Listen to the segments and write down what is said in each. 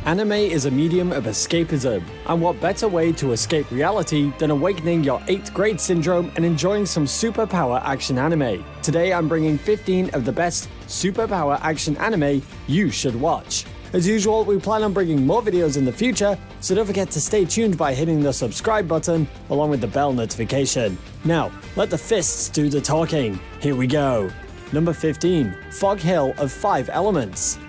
Anime is a medium of escapism, and what better way to escape reality than awakening your 8th grade syndrome and enjoying some superpower action anime. Today I'm bringing 15 of the best superpower action anime you should watch. As usual, we plan on bringing more videos in the future, so don't forget to stay tuned by hitting the subscribe button along with the bell notification. Now, let the fists do the talking. Here we go. Number 15, Fog Hill of 5 Elements.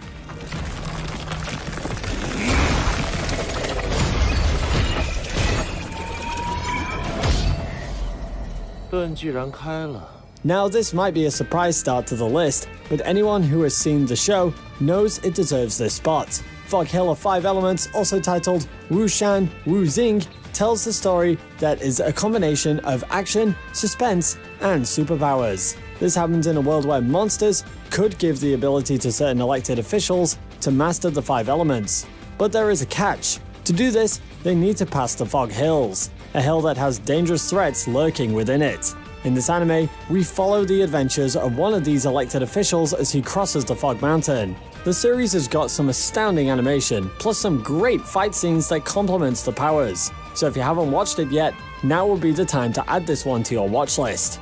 Now this might be a surprise start to the list, but anyone who has seen the show knows it deserves this spot. Fog Hill of 5 Elements, also titled Wu Shan Wu Xing, tells the story that is a combination of action, suspense, and superpowers. This happens in a world where monsters could give the ability to certain elected officials to master the 5 elements. But there is a catch. To do this, they need to pass the Fog Hills, a hill that has dangerous threats lurking within it. In this anime, we follow the adventures of one of these elected officials as he crosses the Fog Mountain. The series has got some astounding animation, plus some great fight scenes that complements the powers. So if you haven't watched it yet, now would be the time to add this one to your watch list.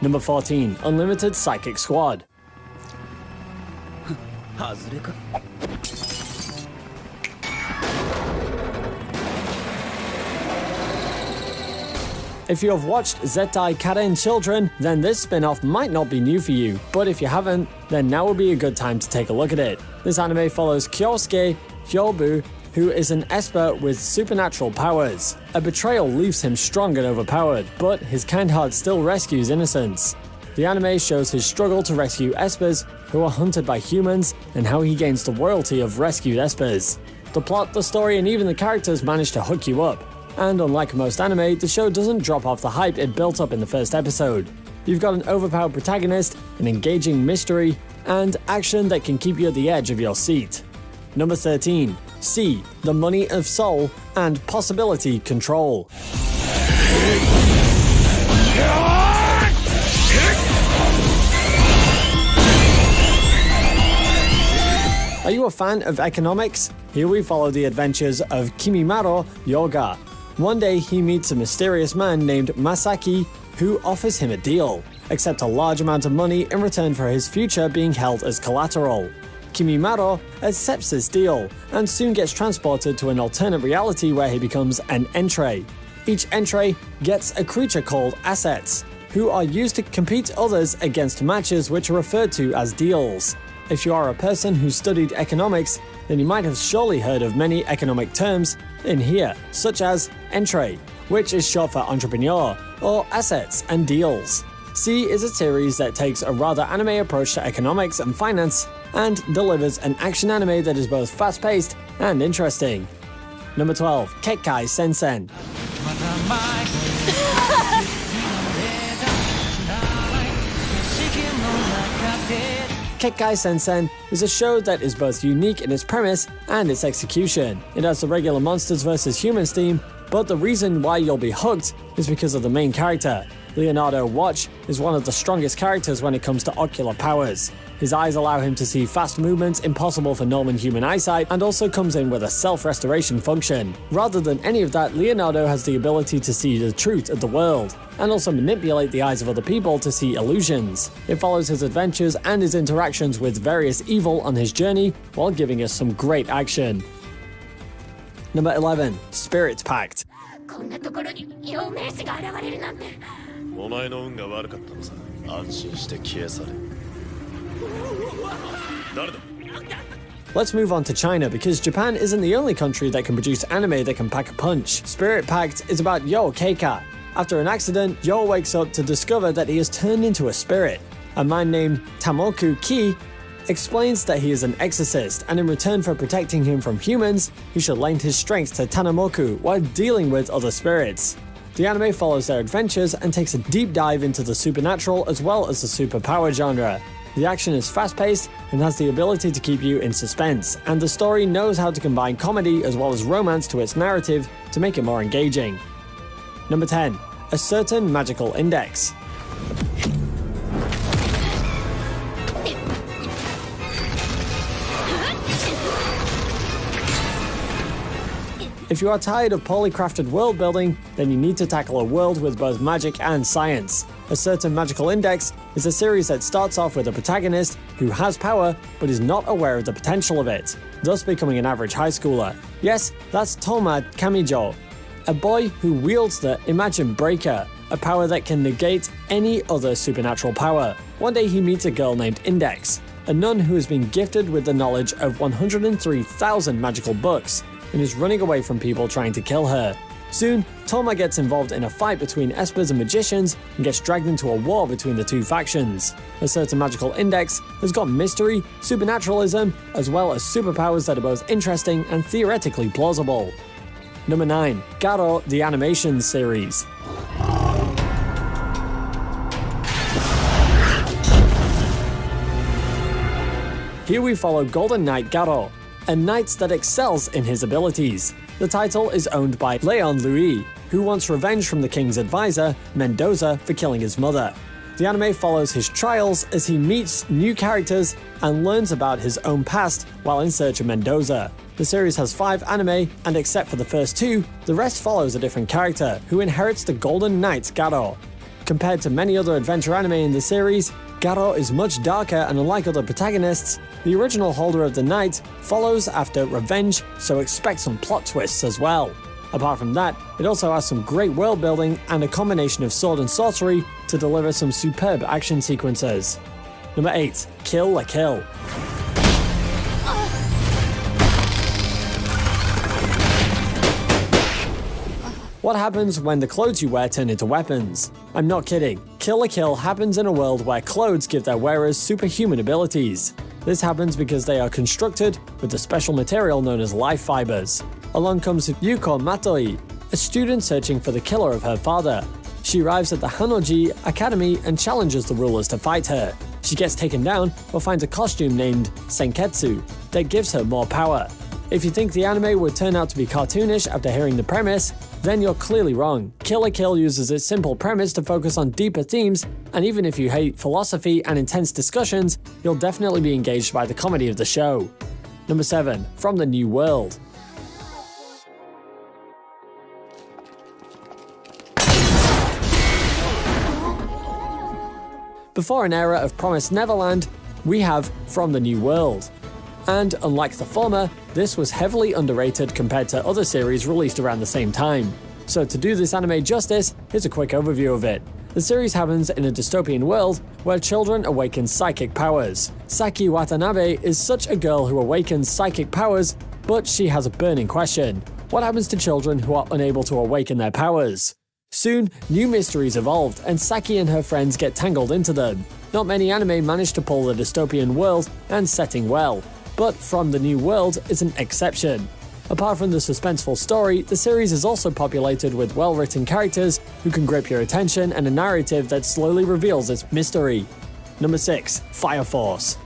Number 14, Unlimited Psychic Squad. If you have watched Zettai Karen Children, then this spin-off might not be new for you, but if you haven't, then now would be a good time to take a look at it. This anime follows Kyosuke Hyobu, who is an esper with supernatural powers. A betrayal leaves him strong and overpowered, but his kind heart still rescues innocents. The anime shows his struggle to rescue espers who are hunted by humans and how he gains the royalty of rescued espers. The plot, the story, and even the characters manage to hook you up. And unlike most anime, the show doesn't drop off the hype it built up in the first episode. You've got an overpowered protagonist, an engaging mystery, and action that can keep you at the edge of your seat. Number 13, C, The Money of Soul and Possibility Control. Are you a fan of economics? Here we follow the adventures of Kimimaro Yoga. One day he meets a mysterious man named Masaki who offers him a deal. Accept a large amount of money in return for his future being held as collateral. Kimimaro accepts this deal and soon gets transported to an alternate reality where he becomes an entree. Each entree gets a creature called assets, who are used to compete others against matches which are referred to as deals. If you are a person who studied economics, then you might have surely heard of many economic terms in here, such as entree, which is short for entrepreneur, or assets and deals. C is a series that takes a rather anime approach to economics and finance and delivers an action anime that is both fast-paced and interesting. Number 12, Kekkai Sensen. Kekkai Sensen is a show that is both unique in its premise and its execution. It has the regular monsters vs humans theme, but the reason why you'll be hooked is because of the main character. Leonardo Watch is one of the strongest characters when it comes to ocular powers. His eyes allow him to see fast movements impossible for normal human eyesight, and also comes in with a self-restoration function. Rather than any of that, Leonardo has the ability to see the truth of the world, and also manipulate the eyes of other people to see illusions. It follows his adventures and his interactions with various evil on his journey, while giving us some great action. Number 11, Spirit Pact. Let's move on to China, because Japan isn't the only country that can produce anime that can pack a punch. Spirit Pact is about Yo Keika. After an accident, Yo wakes up to discover that he has turned into a spirit. A man named Tamoku Ki explains that he is an exorcist, and in return for protecting him from humans, he should lend his strength to Tanamoku while dealing with other spirits. The anime follows their adventures and takes a deep dive into the supernatural as well as the superpower genre. The action is fast-paced and has the ability to keep you in suspense, and the story knows how to combine comedy as well as romance to its narrative to make it more engaging. Number 10, A Certain Magical Index. If you are tired of poorly crafted world building, then you need to tackle a world with both magic and science. A Certain Magical Index is a series that starts off with a protagonist who has power but is not aware of the potential of it, thus becoming an average high schooler. Yes, that's Toma Kamijo, a boy who wields the Imagine Breaker, a power that can negate any other supernatural power. One day he meets a girl named Index, a nun who has been gifted with the knowledge of 103,000 magical books, and is running away from people trying to kill her. Soon, Toma gets involved in a fight between espers and magicians and gets dragged into a war between the two factions. A Certain Magical Index has got mystery, supernaturalism, as well as superpowers that are both interesting and theoretically plausible. Number 9. Garo the Animation Series. Here we follow Golden Knight Garo, a knight that excels in his abilities. The title is owned by Leon Louis, who wants revenge from the king's advisor, Mendoza, for killing his mother. The anime follows his trials as he meets new characters and learns about his own past while in search of Mendoza. The series has 5 anime, and except for the first 2, the rest follows a different character, who inherits the Golden Knight Garo. Compared to many other adventure anime in the series, Garo is much darker, and unlike other protagonists, the original holder of the knight follows after revenge, so expect some plot twists as well. Apart from that, it also has some great world building and a combination of sword and sorcery to deliver some superb action sequences. Number 8. Kill la Kill. What happens when the clothes you wear turn into weapons? I'm not kidding. Kill la Kill happens in a world where clothes give their wearers superhuman abilities. This happens because they are constructed with the special material known as life fibers. Along comes Yuko Matoi, a student searching for the killer of her father. She arrives at the Hanoji Academy and challenges the rulers to fight her. She gets taken down but finds a costume named Senketsu that gives her more power. If you think the anime would turn out to be cartoonish after hearing the premise, then you're clearly wrong. Kill la Kill uses its simple premise to focus on deeper themes, and even if you hate philosophy and intense discussions, you'll definitely be engaged by the comedy of the show. Number 7. From the New World. Before an era of Promised Neverland, we have From the New World. And unlike the former, this was heavily underrated compared to other series released around the same time. So to do this anime justice, here's a quick overview of it. The series happens in a dystopian world where children awaken psychic powers. Saki Watanabe is such a girl who awakens psychic powers, but she has a burning question. What happens to children who are unable to awaken their powers? Soon, new mysteries evolved, and Saki and her friends get tangled into them. Not many anime manage to pull the dystopian world and setting well, but From the New World is an exception. Apart from the suspenseful story, the series is also populated with well-written characters who can grip your attention and a narrative that slowly reveals its mystery. Number 6. Fire Force.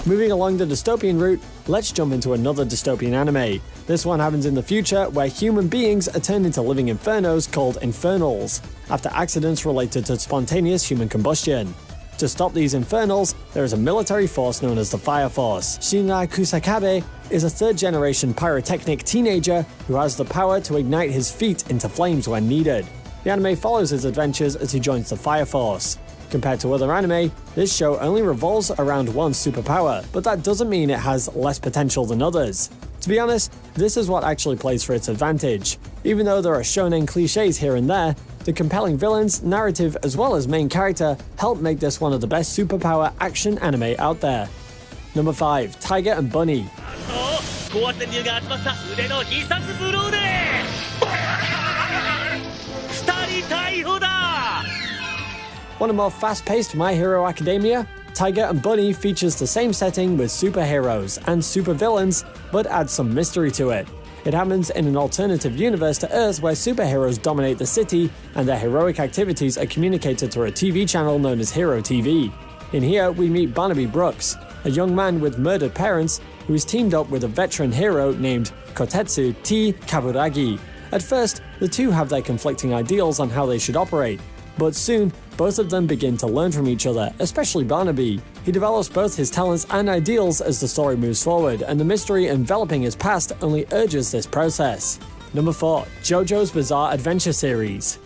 Moving along the dystopian route, let's jump into another dystopian anime. This one happens in the future where human beings are turned into living infernos called infernals, after accidents related to spontaneous human combustion. To stop these infernals, there is a military force known as the Fire Force. Shinra Kusakabe is a third-generation pyrotechnic teenager who has the power to ignite his feet into flames when needed. The anime follows his adventures as he joins the Fire Force. Compared to other anime, this show only revolves around one superpower, but that doesn't mean it has less potential than others. To be honest, this is what actually plays for its advantage. Even though there are shonen cliches here and there, the compelling villains, narrative, as well as main character help make this one of the best superpower action anime out there. Number 5. Tiger and Bunny. Want a more fast-paced My Hero Academia? Tiger and Bunny features the same setting with superheroes and supervillains, but adds some mystery to it. It happens in an alternative universe to Earth where superheroes dominate the city and their heroic activities are communicated through a TV channel known as Hero TV. In here, we meet Barnaby Brooks, a young man with murdered parents who is teamed up with a veteran hero named Kotetsu T. Kaburagi. At first, the two have their conflicting ideals on how they should operate, But soon, both of them begin to learn from each other, especially Barnaby. He develops both his talents and ideals as the story moves forward, and the mystery enveloping his past only urges this process. Number 4. JoJo's Bizarre Adventure Series.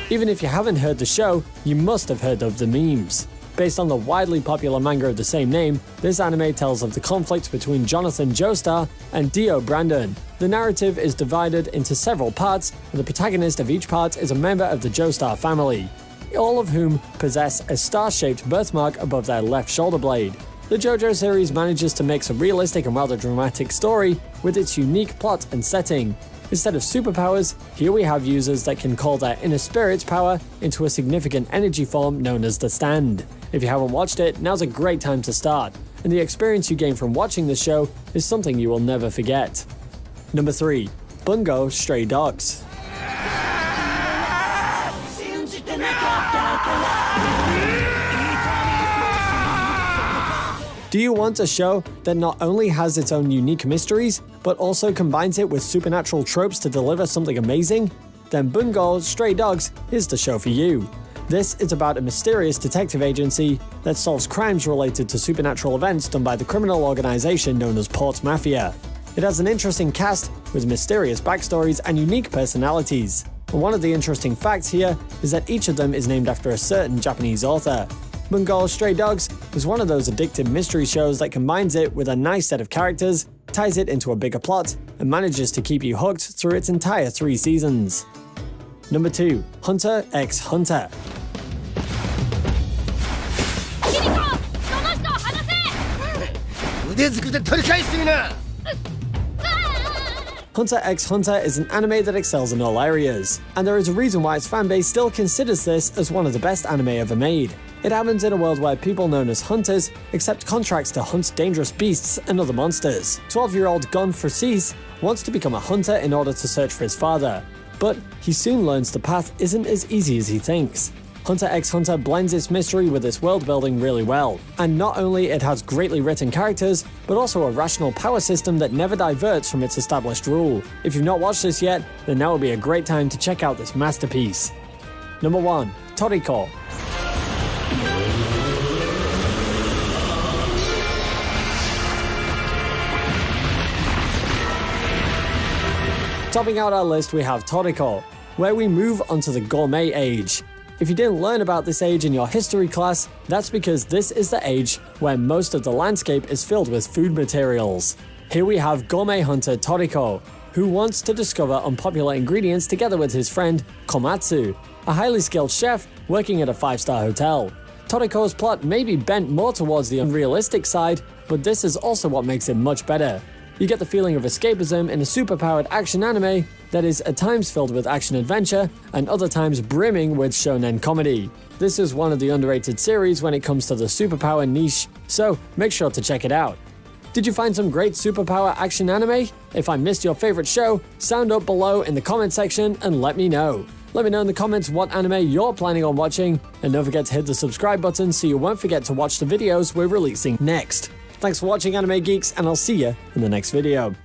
Even if you haven't heard the show, you must have heard of the memes. Based on the widely popular manga of the same name, this anime tells of the conflict between Jonathan Joestar and Dio Brandon. The narrative is divided into several parts, and the protagonist of each part is a member of the Joestar family, all of whom possess a star-shaped birthmark above their left shoulder blade. The JoJo series manages to mix a realistic and rather dramatic story with its unique plot and setting. Instead of superpowers, here we have users that can call their inner spirit's power into a significant energy form known as the Stand. If you haven't watched it, now's a great time to start, and the experience you gain from watching the show is something you will never forget. Number 3. Bungo Stray Dogs. Do you want a show that not only has its own unique mysteries, but also combines it with supernatural tropes to deliver something amazing? Then Bungo Stray Dogs is the show for you. This is about a mysterious detective agency that solves crimes related to supernatural events done by the criminal organization known as Port Mafia. It has an interesting cast with mysterious backstories and unique personalities. And one of the interesting facts here is that each of them is named after a certain Japanese author. Bungo Stray Dogs is one of those addictive mystery shows that combines it with a nice set of characters, ties it into a bigger plot, and manages to keep you hooked through its entire 3 seasons. Number 2. Hunter x Hunter. Hunter x Hunter is an anime that excels in all areas, and there is a reason why its fanbase still considers this as one of the best anime ever made. It happens in a world where people known as hunters accept contracts to hunt dangerous beasts and other monsters. 12-year-old Gon Freese wants to become a hunter in order to search for his father, but he soon learns the path isn't as easy as he thinks. Hunter x Hunter blends its mystery with its world building really well, and not only it has greatly written characters, but also a rational power system that never diverts from its established rule. If you've not watched this yet, then now would be a great time to check out this masterpiece. Number 1. Toriko. Topping out our list, we have Toriko, where we move onto the gourmet age. If you didn't learn about this age in your history class, that's because this is the age where most of the landscape is filled with food materials. Here we have gourmet hunter Toriko, who wants to discover unpopular ingredients together with his friend Komatsu, a highly skilled chef working at a 5-star hotel. Toriko's plot may be bent more towards the unrealistic side, but this is also what makes it much better. You get the feeling of escapism in a superpowered action anime that is at times filled with action-adventure and other times brimming with shonen comedy. This is one of the underrated series when it comes to the superpower niche, so make sure to check it out. Did you find some great superpower action anime? If I missed your favorite show, sound up below in the comment section and let me know. Let me know in the comments what anime you're planning on watching, and don't forget to hit the subscribe button so you won't forget to watch the videos we're releasing next. Thanks for watching, Anime Geeks, and I'll see you in the next video.